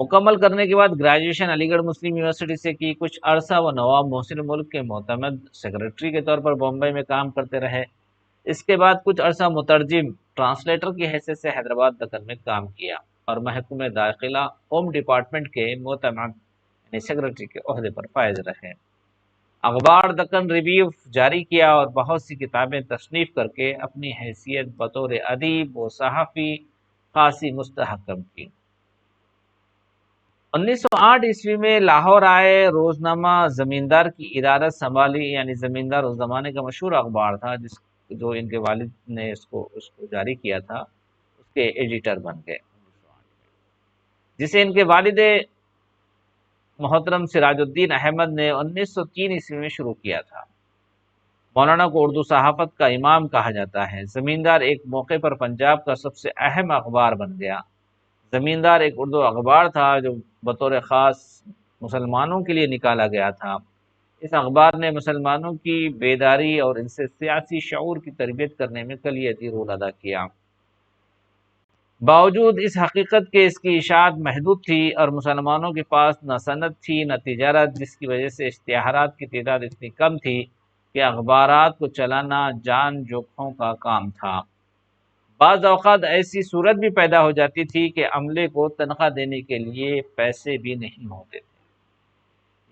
مکمل کرنے کے بعد گریجویشن علی گڑھ مسلم یونیورسٹی سے کی، کچھ عرصہ وہ نواب محسن ملک کے معتمد سیکرٹری کے طور پر بمبئی میں کام کرتے رہے۔ اس کے بعد کچھ عرصہ مترجم ٹرانسلیٹر کی حیثیت سے حیدرآباد دکن میں کام کیا اور محکمہ داخلہ ہوم ڈپارٹمنٹ کے معتمد یعنی سیکرٹری کے عہدے پر فائز رہے۔ اخبار دکن ریویو جاری کیا اور بہت سی کتابیں تصنیف کر کے اپنی حیثیت بطور ادیب و صحافی خاصی مستحکم کی۔ 1908 عیسوی میں لاہور آئے، روزنامہ زمیندار کی ادارت سنبھالی، یعنی زمیندار اس زمانے کا مشہور اخبار تھا جو ان کے والد نے اس کو جاری کیا تھا، اس کے ایڈیٹر بن گئے 1908 میں، جسے ان کے والد محترم سراج الدین احمد نے 1903 عیسوی میں شروع کیا تھا۔ مولانا کو اردو صحافت کا امام کہا جاتا ہے۔ زمیندار ایک موقع پر پنجاب کا سب سے اہم اخبار بن گیا۔ زمیندار ایک اردو اخبار تھا جو بطور خاص مسلمانوں کے لیے نکالا گیا تھا۔ اس اخبار نے مسلمانوں کی بیداری اور ان سے سیاسی شعور کی تربیت کرنے میں کلیدی رول ادا کیا۔ باوجود اس حقیقت کے اس کی اشاعت محدود تھی اور مسلمانوں کے پاس نہ صنعت تھی نہ تجارت، جس کی وجہ سے اشتہارات کی تعداد اتنی کم تھی کہ اخبارات کو چلانا جان جوکھوں کا کام تھا۔ بعض اوقات ایسی صورت بھی پیدا ہو جاتی تھی کہ عملے کو تنخواہ دینے کے لیے پیسے بھی نہیں ہوتے تھے۔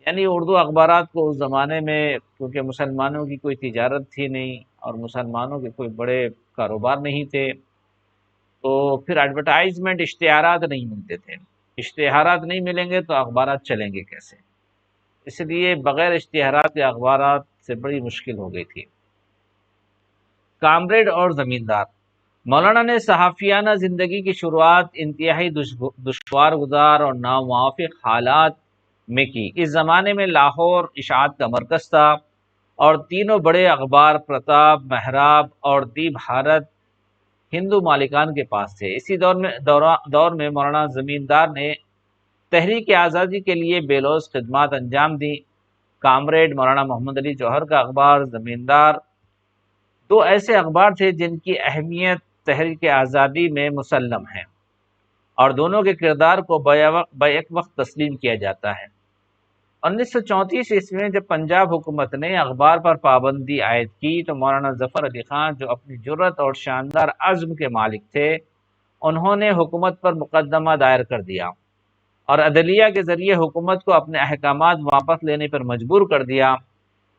یعنی اردو اخبارات کو اس زمانے میں، کیونکہ مسلمانوں کی کوئی تجارت تھی نہیں اور مسلمانوں کے کوئی بڑے کاروبار نہیں تھے، تو پھر ایڈورٹائزمنٹ اشتہارات نہیں ملتے تھے۔ اشتہارات نہیں ملیں گے تو اخبارات چلیں گے کیسے؟ اس لیے بغیر اشتہارات کے اخبارات سے بڑی مشکل ہو گئی تھی۔ کامریڈ اور زمیندار۔ مولانا نے صحافیانہ زندگی کی شروعات انتہائی دشوار گزار اور ناموافق حالات میں کی۔ اس زمانے میں لاہور اشاعت کا مرکز تھا اور تینوں بڑے اخبار پرتاپ، محراب اور دی بھارت ہندو مالکان کے پاس تھے۔ اسی دور میں مولانا زمیندار نے تحریک آزادی کے لیے بے لوث خدمات انجام دیں۔ کامریڈ مولانا محمد علی جوہر کا اخبار، زمیندار، دو ایسے اخبار تھے جن کی اہمیت تحریک آزادی میں مسلم ہے اور دونوں کے کردار کو بیک وقت تسلیم کیا جاتا ہے۔ 1934 عیسوی میں جب پنجاب حکومت نے اخبار پر پابندی عائد کی تو مولانا ظفر علی خان، جو اپنی جرأت اور شاندار عزم کے مالک تھے، انہوں نے حکومت پر مقدمہ دائر کر دیا اور عدلیہ کے ذریعے حکومت کو اپنے احکامات واپس لینے پر مجبور کر دیا۔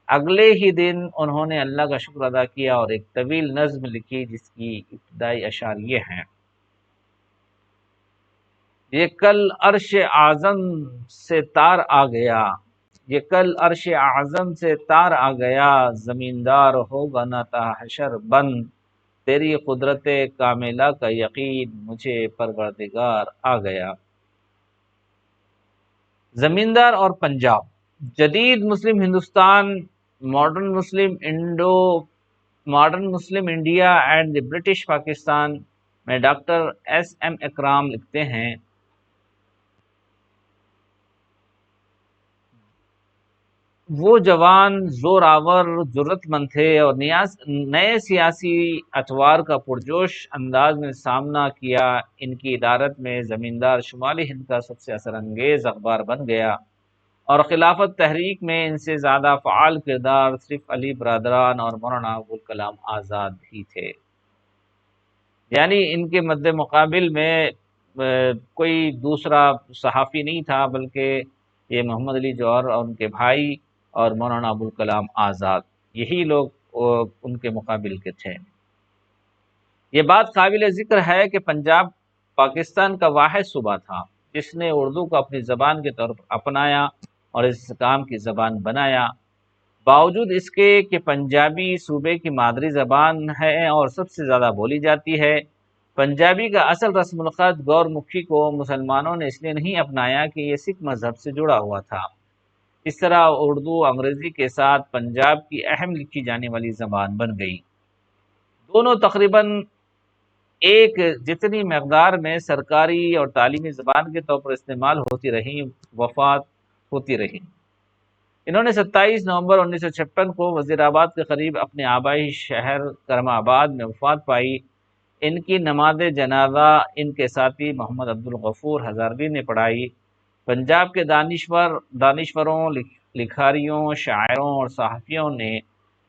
اگلے ہی دن انہوں نے اللہ کا شکر ادا کیا اور ایک طویل نظم لکھی جس کی ابتدائی اشعار یہ ہیں: یہ کل عرش اعظم سے تار آ گیا، یہ کل عرش اعظم سے تار آ گیا، زمیندار ہوگا نہ تا حشر بند، تیری قدرت کاملہ کا یقین مجھے پروردگار آ گیا۔ زمیندار اور پنجاب۔ جدید مسلم Hindustan, modern Muslim India and the British Pakistan میں ڈاکٹر ایس ایم اکرام لکھتے ہیں: وہ جوان زور آور جرت مند تھے اور نئے سیاسی اتوار کا پرجوش انداز میں سامنا کیا۔ ان کی ادارت میں زمیندار شمالی ہند کا سب سے اثر انگیز اخبار بن گیا اور خلافت تحریک میں ان سے زیادہ فعال کردار صرف علی برادران اور مولانا ابوالکلام آزاد ہی تھے۔ یعنی ان کے مد مقابل میں کوئی دوسرا صحافی نہیں تھا، بلکہ یہ محمد علی جوہر اور ان کے بھائی اور مولانا ابوالکلام آزاد، یہی لوگ ان کے مقابل کے تھے۔ یہ بات قابل ذکر ہے کہ پنجاب پاکستان کا واحد صوبہ تھا جس نے اردو کو اپنی زبان کے طور پر اپنایا اور اس کام کی زبان بنایا۔ باوجود اس کے کہ پنجابی صوبے کی مادری زبان ہے اور سب سے زیادہ بولی جاتی ہے، پنجابی کا اصل رسم الخط گور مکھی کو مسلمانوں نے اس لیے نہیں اپنایا کہ یہ سکھ مذہب سے جڑا ہوا تھا۔ اس طرح اردو انگریزی کے ساتھ پنجاب کی اہم لکھی جانے والی زبان بن گئی۔ دونوں تقریباً ایک جتنی مقدار میں سرکاری اور تعلیمی زبان کے طور پر استعمال ہوتی رہیں، وفات ہوتی رہیں۔ انہوں نے 27 نومبر 1956 کو وزیر آباد کے قریب اپنے آبائی شہر کرم آباد میں وفات پائی۔ ان کی نماز جنازہ ان کے ساتھی محمد عبدالغفور ہزاروی نے پڑھائی۔ پنجاب کے دانشوروں، لکھاریوں، شاعروں اور صحافیوں نے،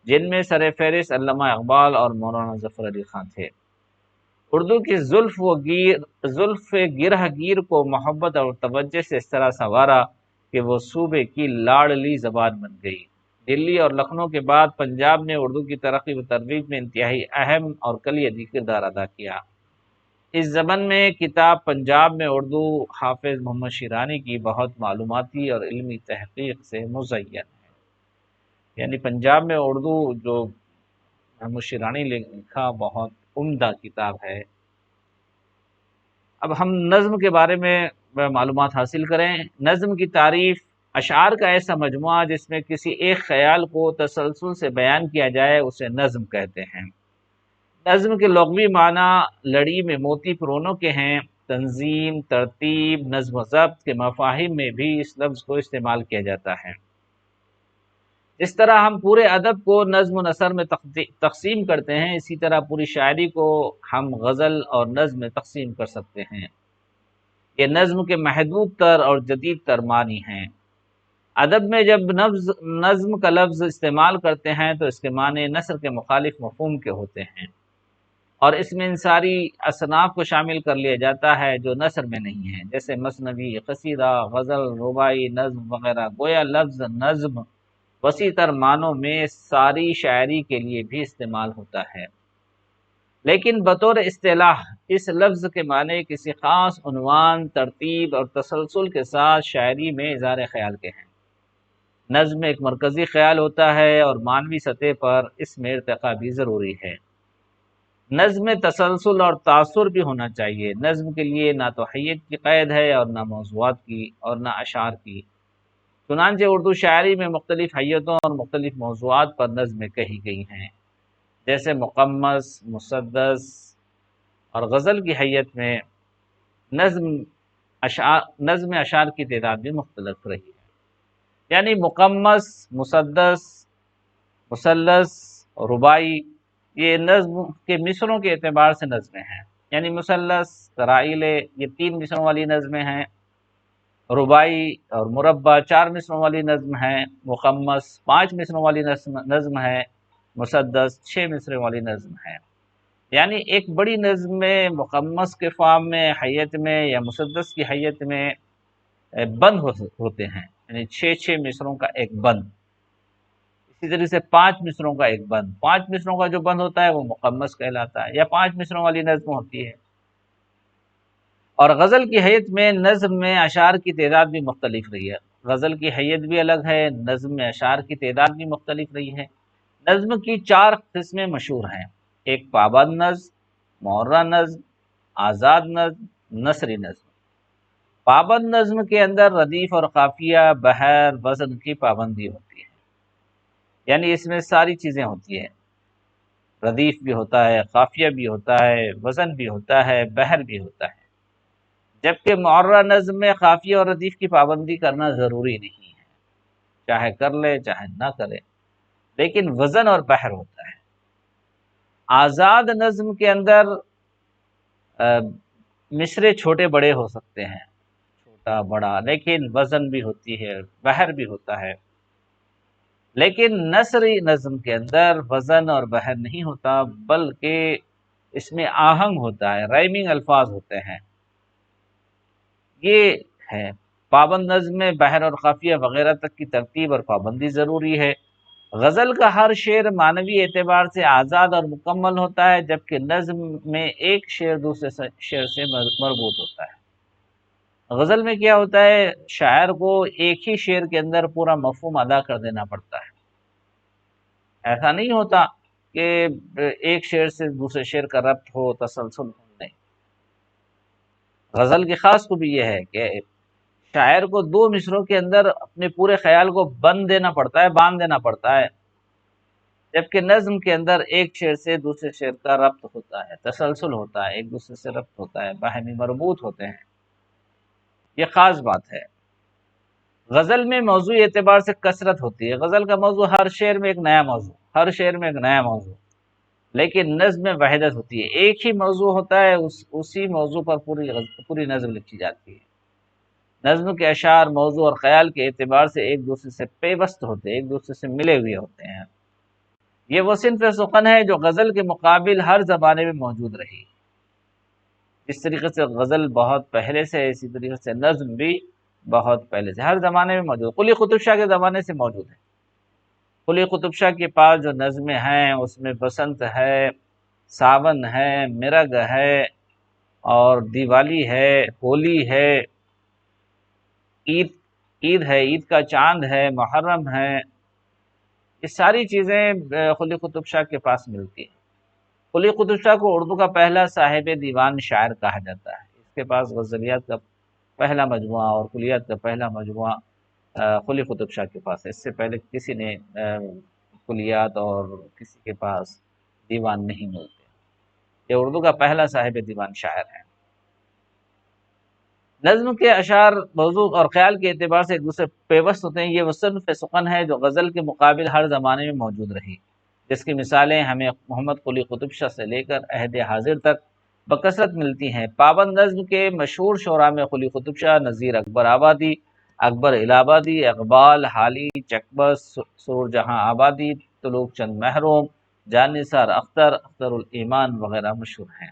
جن میں سر فہرست علامہ اقبال اور مولانا ظفر علی خان تھے، اردو کی زلف گرہ گیر کو محبت اور توجہ سے اس طرح سنوارا کہ وہ صوبے کی لاڑلی زبان بن گئی۔ دلی اور لکھنؤ کے بعد پنجاب نے اردو کی ترقی و ترویج میں انتہائی اہم اور کلیدی کردار ادا کیا۔ اس ضمن میں کتاب پنجاب میں اردو حافظ محمد شیرانی کی بہت معلوماتی اور علمی تحقیق سے مزین ہے۔ یعنی پنجاب میں اردو جو محمد شیرانی نے لکھا بہت عمدہ کتاب ہے۔ اب ہم نظم کے بارے میں معلومات حاصل کریں۔ نظم کی تعریف: اشعار کا ایسا مجموعہ جس میں کسی ایک خیال کو تسلسل سے بیان کیا جائے اسے نظم کہتے ہیں۔ نظم کے لغوی معنی لڑی میں موتی پرونوں کے ہیں۔ تنظیم، ترتیب، نظم و ضبط کے مفاہیم میں بھی اس لفظ کو استعمال کیا جاتا ہے۔ اس طرح ہم پورے ادب کو نظم و نثر میں تقسیم کرتے ہیں، اسی طرح پوری شاعری کو ہم غزل اور نظم میں تقسیم کر سکتے ہیں۔ یہ نظم کے محدود تر اور جدید تر معنی ہیں۔ ادب میں جب نظم کا لفظ استعمال کرتے ہیں تو اس کے معنی نثر کے مخالف مفہوم کے ہوتے ہیں، اور اس میں ان ساری اصناف کو شامل کر لیا جاتا ہے جو نثر میں نہیں ہیں، جیسے مثنوی، قصیدہ، غزل، رباعی، نظم وغیرہ۔ گویا لفظ نظم وسیع تر معنوں میں ساری شاعری کے لیے بھی استعمال ہوتا ہے، لیکن بطور اصطلاح اس لفظ کے معنی کسی خاص عنوان، ترتیب اور تسلسل کے ساتھ شاعری میں اظہار خیال کے ہیں۔ نظم میں ایک مرکزی خیال ہوتا ہے اور معنوی سطح پر اس میں ارتقاء بھی ضروری ہے۔ نظم میں تسلسل اور تاثر بھی ہونا چاہیے۔ نظم کے لیے نہ تو حیت کی قید ہے اور نہ موضوعات کی اور نہ اشعار کی۔ چنانچہ اردو شاعری میں مختلف حیتوں اور مختلف موضوعات پر نظمیں کہی گئی ہیں، جیسے مقمص، مسدس اور غزل کی حیت میں نظم اشعار کی تعداد بھی مختلف رہی ہے۔ یعنی مقمص، مسدس، مثلث اور رباعی یہ نظم کے مصروں کے اعتبار سے نظمیں ہیں۔ یعنی مثلث، ترائیل یہ 3 مصروں والی نظمیں ہیں، رباعی اور مربع 4 مصروں والی نظم ہے، مقمص 5 مصروں والی نظم ہے، مسدس 6 مصروں والی نظم ہے۔ یعنی ایک بڑی نظم میں مقمص کے فارم میں، حیت میں یا مسدس کی حیت میں بند ہوتے ہیں، یعنی 6 مصروں کا ایک بند۔ اسی طرح سے 5 مصروں کا ایک بند، 5 مصروں کا جو بند ہوتا ہے وہ مقمص کہلاتا ہے، یا 5 مصروں والی نظم ہوتی ہے۔ اور غزل کی حیت میں نظم میں اشعار کی تعداد بھی مختلف رہی ہے۔ غزل کی حیت بھی الگ ہے، نظم میں اشعار کی تعداد بھی مختلف رہی ہے۔ نظم کی 4 قسمیں مشہور ہیں: ایک پابند نظم، معرہ نظم، آزاد نظم، نثری نظم۔ پابند نظم کے اندر ردیف اور قافیہ، بحر، وزن کی پابندی ہوتی ہے، یعنی اس میں ساری چیزیں ہوتی ہیں، ردیف بھی ہوتا ہے، قافیہ بھی ہوتا ہے، وزن بھی ہوتا ہے، بحر بھی ہوتا ہے۔ جبکہ معرہ نظم میں قافیہ اور ردیف کی پابندی کرنا ضروری نہیں ہے، چاہے کر لے چاہے نہ کرے، لیکن وزن اور بحر ہوتا ہے۔ آزاد نظم کے اندر مصرے چھوٹے بڑے ہو سکتے ہیں، چھوٹا بڑا، لیکن وزن بھی ہوتی ہے، بحر بھی ہوتا ہے۔ لیکن نثری نظم کے اندر وزن اور بحر نہیں ہوتا، بلکہ اس میں آہنگ ہوتا ہے، رائمنگ الفاظ ہوتے ہیں۔ یہ ہے پابند نظم میں بحر اور قافیہ وغیرہ تک کی ترتیب اور پابندی ضروری ہے۔ غزل کا ہر شعر معنوی اعتبار سے آزاد اور مکمل ہوتا ہے، جبکہ نظم میں ایک شعر دوسرے شعر سے مربوط ہوتا ہے۔ غزل میں کیا ہوتا ہے، شاعر کو ایک ہی شعر کے اندر پورا مفہوم ادا کر دینا پڑتا ہے۔ ایسا نہیں ہوتا کہ ایک شعر سے دوسرے شعر کا ربط ہو، تسلسل ہو، نہیں۔ غزل کی خاص خوبی یہ ہے کہ شاعر کو 2 مصروں کے اندر اپنے پورے خیال کو باندھ دینا پڑتا ہے، جبکہ نظم کے اندر ایک شعر سے دوسرے شعر کا ربط ہوتا ہے، تسلسل ہوتا ہے، ایک دوسرے سے ربط ہوتا ہے، باہمی مربوط ہوتے ہیں۔ یہ خاص بات ہے۔ غزل میں موضوعی اعتبار سے کثرت ہوتی ہے۔ غزل کا موضوع ہر شعر میں ایک نیا موضوع، لیکن نظم میں وحدت ہوتی ہے، ایک ہی موضوع ہوتا ہے، اسی موضوع پر پوری نظم لکھی جاتی ہے۔ نظم کے اشعار موضوع اور خیال کے اعتبار سے ایک دوسرے سے پیوست ہوتے ہیں، ایک دوسرے سے ملے ہوئے ہوتے ہیں۔ یہ وہ صنف سخن ہے جو غزل کے مقابل ہر زمانے میں موجود رہی۔ اس طریقے سے غزل بہت پہلے سے ہے، اسی طریقے سے نظم بھی بہت پہلے سے ہر زمانے میں موجود، قلی قطب شاہ کے زمانے سے موجود ہے۔ قلی قطب شاہ کے پاس جو نظمیں ہیں اس میں بسنت ہے، ساون ہے، مرگ ہے، اور دیوالی ہے، ہولی ہے، عید عید ہے، عید کا چاند ہے، محرم ہے، یہ ساری چیزیں قلی قطب شاہ کے پاس ملتی ہیں۔ قلی قطب شاہ کو اردو کا پہلا صاحب دیوان شاعر کہا جاتا ہے۔ اس کے پاس غزلیات کا پہلا مجموعہ اور کلیات کا پہلا مجموعہ قلی قطب شاہ کے پاس ہے۔ اس سے پہلے کسی نے کلیات اور کسی کے پاس دیوان نہیں ملتے۔ یہ اردو کا پہلا صاحب دیوان شاعر ہے۔ نظم کے اشعار موضوع اور خیال کے اعتبار سے ایک دوسرے پیوست ہوتے ہیں۔ یہ وہ صنف سخن ہے جو غزل کے مقابل ہر زمانے میں موجود رہی، جس کی مثالیں ہمیں محمد قلی قطب شاہ سے لے کر عہد حاضر تک بکثرت ملتی ہیں۔ پابند نظم کے مشہور شعراء میں قلی قطب شاہ، نذیر اکبر آبادی، اکبر الہ آبادی، اقبال، حالی، چکبر، سرور جہاں آبادی، طلوق چند محروم، جان نثار اختر، اختر الایمان وغیرہ مشہور ہیں۔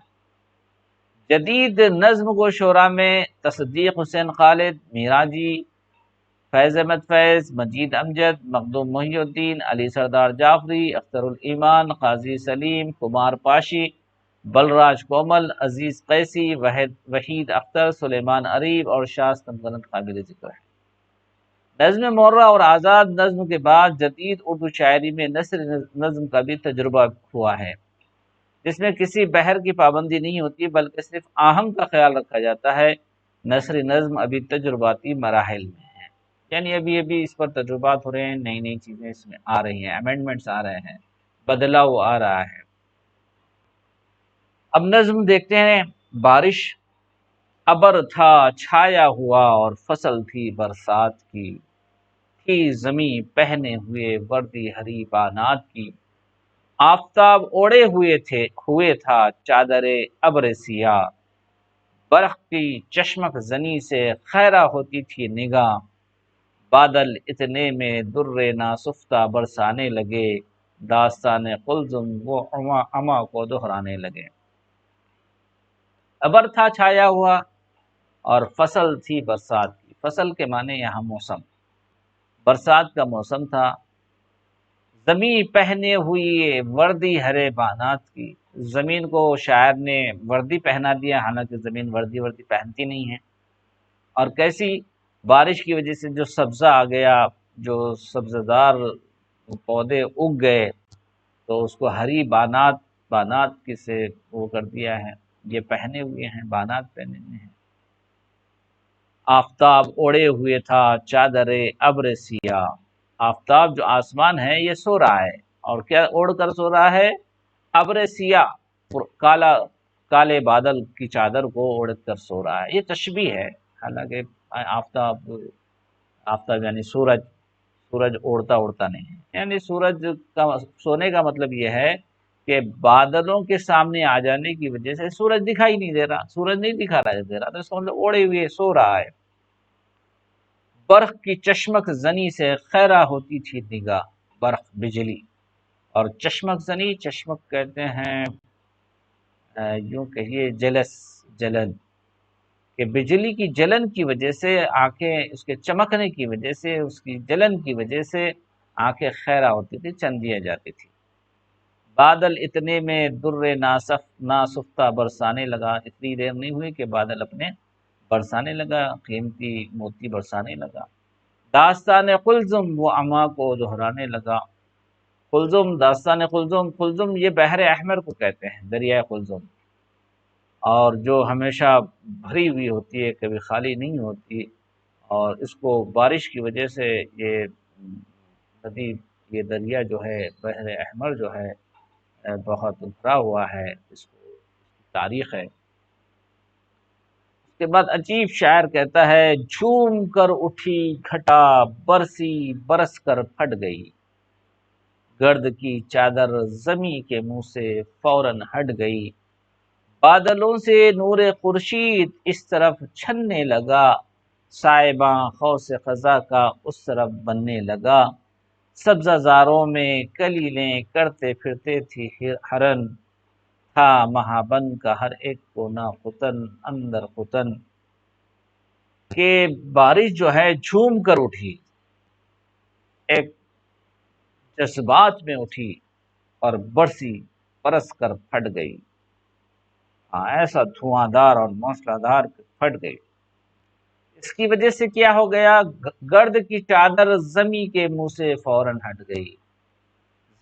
جدید نظم کو شعراء میں تصدیق حسین خالد، میراجی، فیض احمد فیض، مجید امجد، مخدوم محی الدین، علی سردار جعفری، اختر الایمان، قاضی سلیم، کمار پاشی، بلراج کومل، عزیز قیسی، وحید اختر، سلیمان اریب اور شاہ سلطنت قابل ذکر ہے۔ نظم مرہ اور آزاد نظم کے بعد جدید اردو شاعری میں نثر نظم کا بھی تجربہ ہوا ہے، جس میں کسی بحر کی پابندی نہیں ہوتی بلکہ صرف آہنگ کا خیال رکھا جاتا ہے۔ نثر نظم ابھی تجرباتی مراحل میں ہے، یعنی ابھی اس پر تجربات ہو رہے ہیں، نئی نئی چیزیں اس میں آ رہی ہیں، امینڈمنٹس آ رہے ہیں، بدلاؤ آ رہا ہے۔ اب نظم دیکھتے ہیں۔ بارش ابر تھا چھایا ہوا اور فصل تھی برسات کی، تھی زمیں پہنے ہوئے وردی ہری بانات کی، آفتاب اوڑے ہوئے تھا چادر ابر سیاہ، برق کی چشمک زنی سے خیرہ ہوتی تھی نگاہ، بادل اتنے میں در ناسفتہ برسانے لگے، داستان قلزم وہ اما کو دہرانے لگے۔ ابر تھا چھایا ہوا اور فصل تھی برسات کی، فصل کے معنی یہاں موسم، برسات کا موسم تھا، زمین پہنے ہوئی وردی ہرے بانات کی، زمین کو شاعر نے وردی پہنا دیا، حالانکہ زمین وردی پہنتی نہیں ہے، اور کیسی بارش کی وجہ سے جو سبزہ آ گیا، جو سبزدار پودے اگ گئے، تو اس کو ہری بانات کی سے وہ کر دیا ہے، یہ پہنے ہوئے ہیں، بانات پہنے ہوئے ہیں۔ آفتاب اوڑے ہوئے تھا چادر ابر سیاہ، آفتاب جو آسمان ہے یہ سو رہا ہے، اور کیا اوڑھ کر سو رہا ہے؟ ابر سیاہ، کالے بادل کی چادر کو اوڑھ کر سو رہا ہے۔ یہ تشبیہ ہے، حالانکہ آفتاب یعنی سورج اوڑھتا نہیں ہے، یعنی سورج کا سونے کا مطلب یہ ہے کہ بادلوں کے سامنے آ جانے کی وجہ سے سورج دکھائی نہیں دے رہا، سورج نہیں دکھائی دے رہا، تو اس کا مطلب اوڑھے ہوئے سو رہا ہے۔ برق کی چشمک زنی سے خیرہ ہوتی تھی نگاہ، برق بجلی، اور چشمک زنی، چشمک کہتے ہیں یوں کہیے جلن، کہ بجلی کی جلن کی وجہ سے آنکھیں، اس کے چمکنے کی وجہ سے، اس کی جلن کی وجہ سے آنکھیں خیرہ ہوتی تھی، چندیا جاتی تھی۔ بادل اتنے میں در ناسفتہ برسانے لگا، اتنی دیر نہیں ہوئی کہ بادل اپنے برسانے لگا، قیمتی موتی برسانے لگا۔ داستان قلزم وہ اما کو دہرانے لگا، قلزم، داستان قلزم یہ بحر احمر کو کہتے ہیں، دریائے قلزم، اور جو ہمیشہ بھری ہوئی ہوتی ہے، کبھی خالی نہیں ہوتی، اور اس کو بارش کی وجہ سے یہ ندی، یہ دریا جو ہے بحر احمر جو ہے بہت بھرا ہوا ہے، اس کو تاریخ ہے۔ اس کے بعد عجیب شاعر کہتا ہے، جھوم کر اٹھی گھٹا برسی برس کر پھٹ گئی، گرد کی چادر زمیں کے منہ سے فوراً ہٹ گئی، بادلوں سے نور خورشید اس طرف چھننے لگا، سائباں قوس قزح کا اس طرف بننے لگا، سبزہ زاروں میں کلیلیں کرتے پھرتے تھی ہرن، تھا مہابن کا ہر ایک کونا ختن اندر ختن، کہ بارش جو ہے جھوم کر اٹھی، ایک جذبات میں اٹھی اور برسی، برس کر پھٹ گئی، ایسا دھواں دار اور موسلا دار پھٹ گئی۔ اس کی وجہ سے کیا ہو گیا؟ گرد کی چادر زمیں کے منہ سے فوراً ہٹ گئی،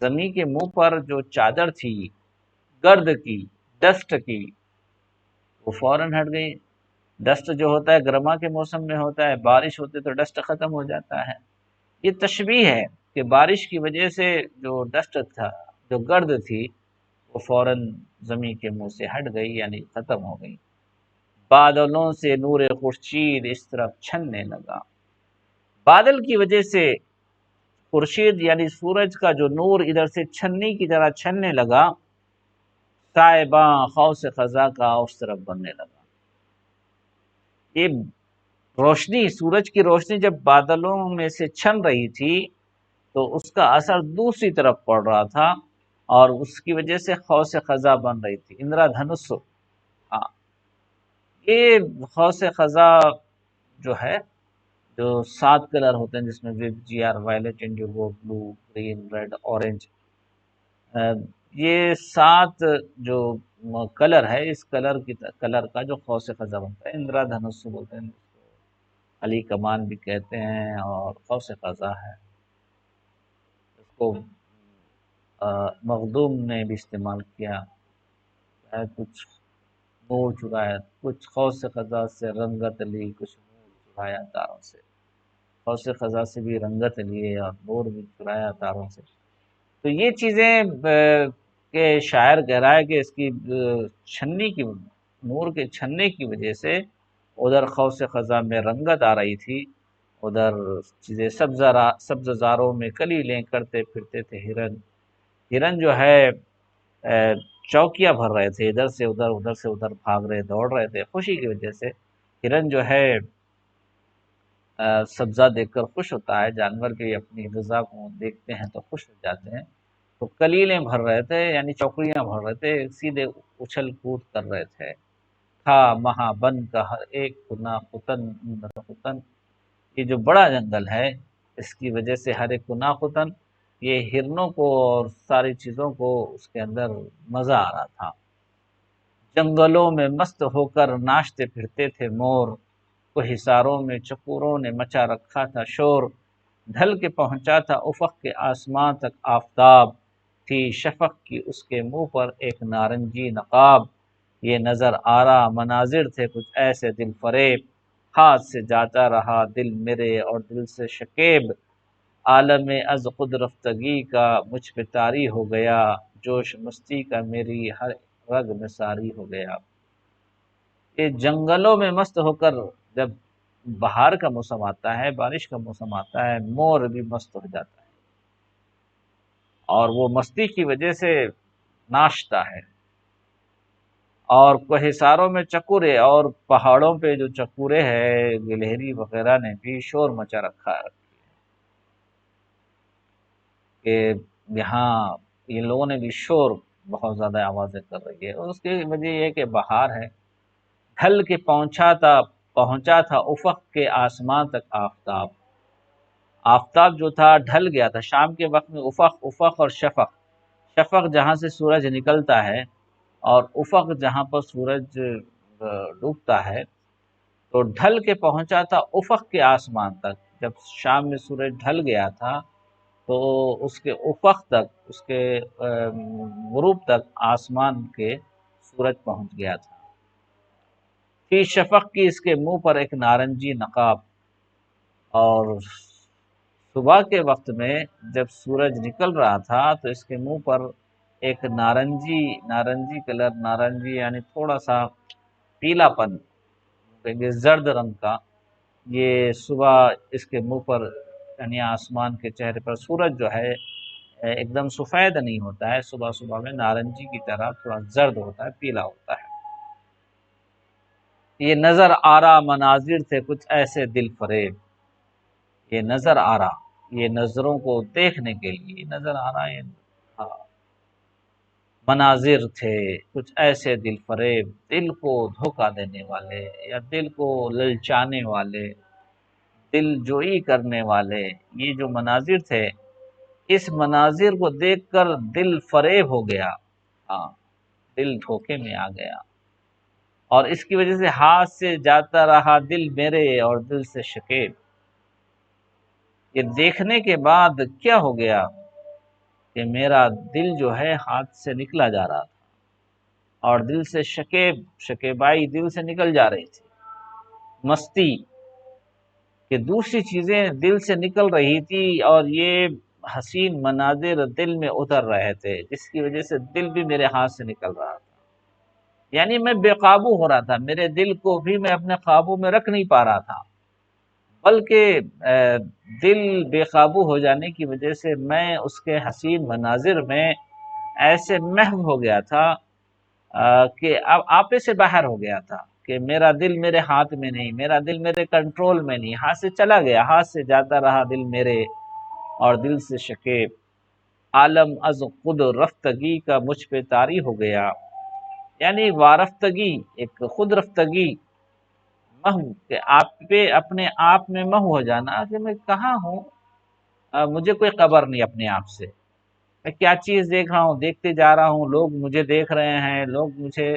زمیں کے منہ پر جو چادر تھی گرد کی، ڈسٹ کی، وہ فوراً ہٹ گئی۔ ڈسٹ جو ہوتا ہے گرما کے موسم میں ہوتا ہے، بارش ہوتی تو ڈسٹ ختم ہو جاتا ہے۔ یہ تشبیہ ہے کہ بارش کی وجہ سے جو ڈسٹ تھا، جو گرد تھی، وہ فوراً زمین کے منہ سے ہٹ گئی، یعنی ختم ہو گئی۔ بادلوں سے نور خورشید اس طرف چھننے لگا، بادل کی وجہ سے خورشید یعنی سورج کا جو نور ادھر سے چھننی کی طرح چھننے لگا، سائباں قوس قزح کا اس طرف بننے لگا۔ یہ روشنی، سورج کی روشنی جب بادلوں میں سے چھن رہی تھی تو اس کا اثر دوسری طرف پڑ رہا تھا، اور اس کی وجہ سے قوس قزح بن رہی تھی، اندرا دھنس۔ ہاں، یہ قوس قزح جو ہے، جو 7 کلر ہوتے ہیں، جس میں جی آر، violet, indigo, blue, green, red, orange, یہ 7 جو کلر ہے، اس کلر کا جو قوس قزح بنتا ہے، اندرا دھنس بولتے ہیں، علی کمان بھی کہتے ہیں، اور قوس قزح ہے۔ اس کو مخدوم نے بھی استعمال کیا، کچھ نور چرایا، کچھ قوس قزح سے رنگت لی، کچھ نور چرایا تاروں سے، قوس قزح سے بھی رنگت لیے اور نور بھی چرایا تاروں سے۔ تو یہ چیزیں کہ شاعر کہہ رہا ہے کہ اس کی چھننی کی، نور کے چھننے کی وجہ سے ادھر قوس قزح میں رنگت آ رہی تھی، ادھر چیزیں سبز زاروں میں کلیلیں کرتے پھرتے تھے ہرن، ہرن جو ہے چوکیاں بھر رہے تھے، ادھر سے ادھر، ادھر سے ادھر بھاگ رہے، دوڑ رہے تھے خوشی کی وجہ سے۔ ہرن جو ہے سبزہ دیکھ کر خوش ہوتا ہے، جانور بھی اپنی غذا کو دیکھتے ہیں تو خوش ہو جاتے ہیں، تو کلیلیں بھر رہے تھے، یعنی چوکڑیاں بھر رہے تھے، سیدھے اچھل کود کر رہے تھے، تھا مہابن کا ہر ایک کنا ختن اندر ختن، یہ جو بڑا جنگل ہے اس کی وجہ سے ہر ایک کنا ختن، یہ ہرنوں کو اور ساری چیزوں کو اس کے اندر مزہ آ رہا تھا۔ جنگلوں میں مست ہو کر ناچتے پھرتے تھے مور، کو حصاروں میں چکوروں نے مچا رکھا تھا شور، ڈھل کے پہنچا تھا افق کے آسمان تک آفتاب، تھی شفق کی اس کے منہ پر ایک نارنجی نقاب، یہ نظر آرا مناظر تھے کچھ ایسے دل فریب، ہاتھ سے جاتا رہا دل میرے اور دل سے شکیب، عالم از خود رفتگی کا مجھ پہ طاری ہو گیا، جوش مستی کا میری ہر رگ میں ساری ہو گیا۔ یہ جنگلوں میں مست ہو کر، جب بہار کا موسم آتا ہے، بارش کا موسم آتا ہے، مور بھی مست ہو جاتا ہے، اور وہ مستی کی وجہ سے ناچتا ہے، اور کوہساروں میں چکورے، اور پہاڑوں پہ جو چکورے ہیں گلہری وغیرہ نے بھی شور مچا رکھا ہے کہ یہاں ان لوگوں نے بھی شور بہت زیادہ آوازیں کر رہی ہے، اور اس کی وجہ یہ کہ بہار ہے۔ ڈھل کے پہنچا تھا افق کے آسمان تک آفتاب، آفتاب جو تھا ڈھل گیا تھا شام کے وقت میں، افق اور شفق، شفق جہاں سے سورج نکلتا ہے اور افق جہاں پر سورج ڈوبتا ہے، تو ڈھل کے پہنچا تھا افق کے آسمان تک، جب شام میں سورج ڈھل گیا تھا تو اس کے افق تک، اس کے غروب تک آسمان کے سورج پہنچ گیا تھا، فی شفق کی اس کے منہ پر ایک نارنجی نقاب، اور صبح کے وقت میں جب سورج نکل رہا تھا تو اس کے منہ پر ایک نارنجی کلر، نارنجی یعنی تھوڑا سا پیلا پن، زرد رنگ کا، یہ صبح اس کے منہ پر، یعنی آسمان کے چہرے پر سورج جو ہے ایک دم سفید نہیں ہوتا ہے، صبح صبح میں نارنجی کی طرح تھوڑا زرد ہوتا ہے، پیلا ہوتا ہے۔ یہ نظر آ رہا مناظر تھے کچھ ایسے دل فریب، یہ نظر آ رہا، یہ نظروں کو دیکھنے کے لیے نظر آ رہا ہے، ہاں، مناظر تھے کچھ ایسے دل فریب، دل کو دھوکہ دینے والے یا دل کو للچانے والے، دل جوئی کرنے والے، یہ جو مناظر تھے، اس مناظر کو دیکھ کر دل فریب ہو گیا، ہاں، دل دھوکے میں آ گیا، اور اس کی وجہ سے ہاتھ سے جاتا رہا دل میرے اور دل سے شکیب۔ یہ دیکھنے کے بعد کیا ہو گیا کہ میرا دل جو ہے ہاتھ سے نکلا جا رہا تھا، اور دل سے شکیبائی دل سے نکل جا رہی تھی، مستی کہ دوسری چیزیں دل سے نکل رہی تھی اور یہ حسین مناظر دل میں اتر رہے تھے، جس کی وجہ سے دل بھی میرے ہاتھ سے نکل رہا تھا، یعنی میں بے قابو ہو رہا تھا، میرے دل کو بھی میں اپنے قابو میں رکھ نہیں پا رہا تھا، بلکہ دل بے قابو ہو جانے کی وجہ سے میں اس کے حسین مناظر میں ایسے محو ہو گیا تھا کہ اب آپے سے باہر ہو گیا تھا، کہ میرا دل میرے ہاتھ میں نہیں، میرا دل میرے کنٹرول میں نہیں، ہاتھ سے چلا گیا، ہاتھ سے جاتا رہا دل میرے اور دل سے شکیب، عالم از خود رفتگی کا مجھ پہ طاری ہو گیا، یعنی وارفتگی، ایک خود رفتگی، محو، کہ آپ پہ اپنے آپ میں محو ہو جانا کہ میں کہاں ہوں، مجھے کوئی خبر نہیں اپنے آپ سے، میں کیا چیز دیکھ رہا ہوں، دیکھتے جا رہا ہوں، لوگ مجھے دیکھ رہے ہیں، لوگ مجھے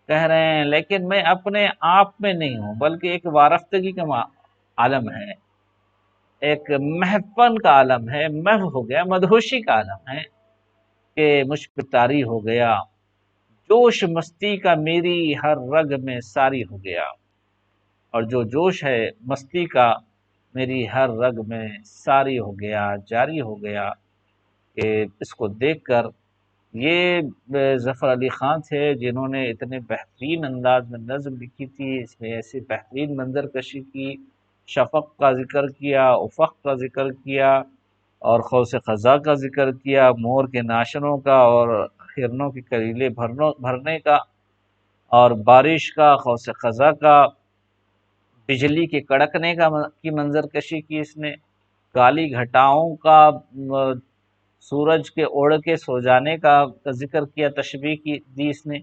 کہہ رہے ہیں، لیکن میں اپنے آپ میں نہیں ہوں، بلکہ ایک وارفتگی کا عالم ہے، ایک محفن کا عالم ہے، محو ہو گیا، مدہوشی کا عالم ہے کہ مجھ پہ طاری ہو گیا، جوش مستی کا میری ہر رگ میں ساری ہو گیا، اور جو جوش ہے مستی کا میری ہر رگ میں ساری ہو گیا، جاری ہو گیا، کہ اس کو دیکھ کر یہ ظفر علی خان تھے جنہوں نے اتنے بہترین انداز میں نظم لکھی تھی، اس میں ایسی بہترین منظر کشی کی، شفق کا ذکر کیا، افق کا ذکر کیا، اور قوس قزح کا ذکر کیا، مور کے ناشنوں کا اور ہرنوں کے کلیلے بھرنے کا، اور بارش کا، قوس قزح کا، بجلی کے کڑکنے کی منظر کشی کی اس نے، کالی گھٹاؤں کا، سورج کے اوڑھ کے سو جانے کا ذکر کیا، تشبیہ کی دی اس نے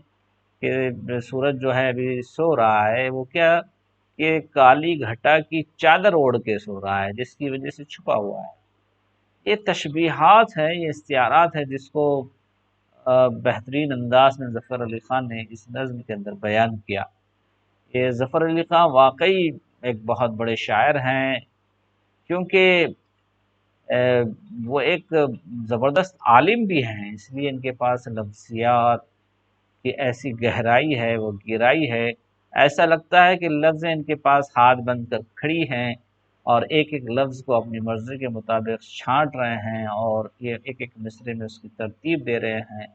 کہ سورج جو ہے ابھی سو رہا ہے، وہ کیا کہ کالی گھٹا کی چادر اوڑھ کے سو رہا ہے، جس کی وجہ سے چھپا ہوا ہے۔ یہ تشبیہات ہیں، یہ استعارات ہیں جس کو بہترین انداز میں ظفر علی خان نے اس نظم کے اندر بیان کیا۔ یہ ظفر علی خان واقعی ایک بہت بڑے شاعر ہیں، کیونکہ وہ ایک زبردست عالم بھی ہیں، اس لیے ان کے پاس لفظیات کی ایسی گہرائی ہے، وہ گہرائی ہے، ایسا لگتا ہے کہ لفظیں ان کے پاس ہاتھ بن کر کھڑی ہیں اور ایک ایک لفظ کو اپنی مرضی کے مطابق چھانٹ رہے ہیں اور یہ ایک ایک مصرے میں اس کی ترتیب دے رہے ہیں۔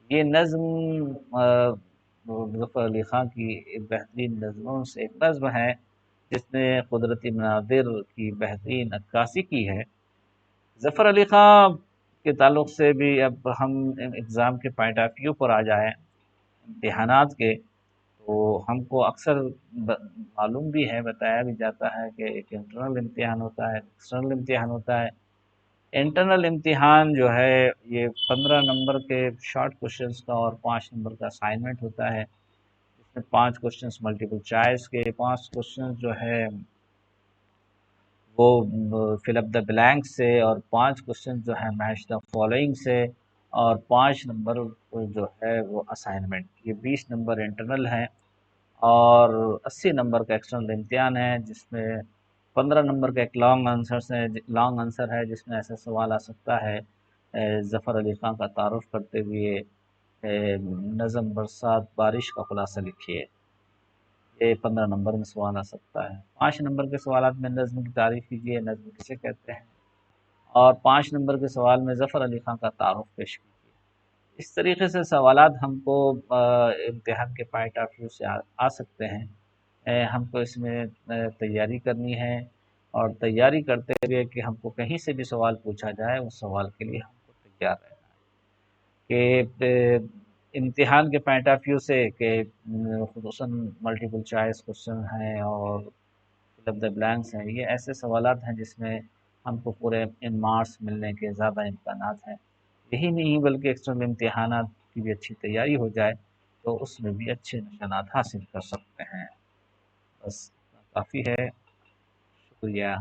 یہ نظم ظفر علی خان کی ایک بہترین نظموں سے ایک نظم ہے جس نے قدرتی مناظر کی بہترین عکاسی کی ہے۔ ظفر علی خان کے تعلق سے بھی اب ہم اگزام کے پوائنٹ آف ویو پر آ جائیں، امتحانات کے، تو ہم کو اکثر معلوم بھی ہے، بتایا بھی جاتا ہے کہ ایک انٹرنل امتحان ہوتا ہے، ایکسٹرنل امتحان ہوتا ہے۔ انٹرنل امتحان جو ہے یہ 15 نمبر کے شارٹ کوشچنز کا اور 5 نمبر کا اسائنمنٹ ہوتا ہے، اس میں 5 کوشچنز ملٹیپل چوائس کے، 5 کوشچنز جو ہے وہ فل اپ دا بلینک سے، اور 5 کوشچن جو ہے میچ دا فالوئنگ سے، اور 5 نمبر جو ہے وہ اسائنمنٹ، یہ 20 نمبر انٹرنل ہیں، اور 80 نمبر کا ایکسٹرنل امتحان ہے جس میں 15 نمبر کا ایک لانگ آنسر ہے جس میں ایسا سوال آ سکتا ہے، ظفر علی خان کا تعارف کرتے ہوئے نظم برسات بارش کا خلاصہ لکھیے، یہ 15 نمبر میں سوال آ سکتا ہے۔ 5 نمبر کے سوالات میں نظم کی تعریف کیجیے، نظم کسے کہتے ہیں، اور 5 نمبر کے سوال میں ظفر علی خان کا تعارف پیش کیجیے۔ اس طریقے سے سوالات ہم کو امتحان کے پوائنٹ آف ویو سے آ سکتے ہیں، ہم کو اس میں تیاری کرنی ہے، اور تیاری کرتے ہوئے کہ ہم کو کہیں سے بھی سوال پوچھا جائے اس سوال کے لیے ہم کو تیار رہنا کہ امتحان کے پوائنٹ آف ویو سے کہ خصوصاً ملٹیپل چوائس کوشچن ہیں اور فل اپ دا بلینکس ہیں، یہ ایسے سوالات ہیں جس میں ہم کو پورے ان مارکس ملنے کے زیادہ امکانات ہیں۔ یہی نہیں بلکہ ایکسٹرنل امتحانات کی بھی اچھی تیاری ہو جائے تو اس میں بھی اچھے نشانات حاصل کر سکتے ہیں۔ بس کافی ہے، شکریہ۔